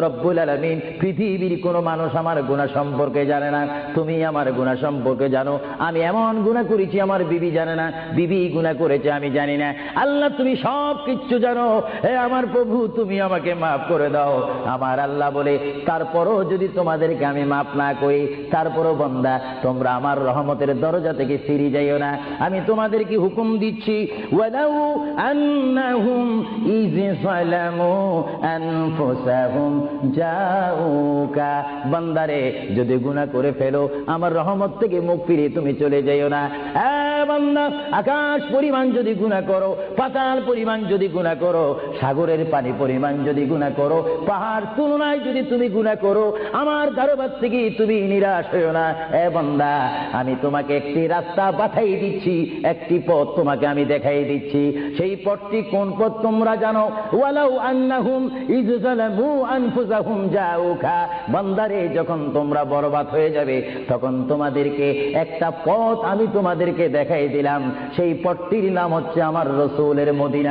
রব্বুল আলামিন, পৃথিবীর কোনো মানুষ আমার গুনাহ সম্পর্কে জানে না, তুমি আমার গুনাহ সম্পর্কে জানো। আমি এমন গুনাহ করেছি আমার বিবি জানে না, বিবি গুনাহ করেছে আমি জানি না। আল্লাহ তুমি সব কিচ্ছু জানো, হে আমার প্রভু তুমি আমাকে মাফ করে দাও। আমার আল্লাহ বলে, তারপরও যদি তোমাদেরকে আমি মাফ না করি, তারপরও বান্দা তোমরা আমার রহমতের দরজা থেকে ফিরে যাইও না। আমি তোমাদেরকে হুকুম দিচ্ছি, ওয়ালাউ আন্নাহুম ইয যালামু আনফুসাহুম জাউকা, বান্দারে যদি গুনাহ করে ফেলো আমার রহমত থেকে মুখ ফিরিয়ে তুমি চলে যাইও না। বান্দা, আকাশ পরিমাণ যদি গুনাহ করো, পাতাল পরিমাণ যদি গুনাহ করো, সাগরের পানি পরিমাণ যদি গুনাহ করো, পাহাড় তুলনায় যদি তুমি গুনাহ করো, আমার দরবার থেকে তুমি নিরাশ হইও না। বান্দা, আমি তোমাকে একটি রাস্তা পাঠাই দিচ্ছি, একটি পথ তোমাকে আমি দেখাই দিচ্ছি। সেই পথটি কোন পথ তোমরা জানো? ওয়ালাউ আন্নাহুম ইয যালামু আনফুসাহুম জাউকা, বান্দারে যখন তোমরা বরবাদ হয়ে যাবে তখন তোমাদেরকে একটা পথ আমি তোমাদেরকে দেখাই দিলাম, সেই পথটির নাম হচ্ছে আমার রাসূলের মদিনা।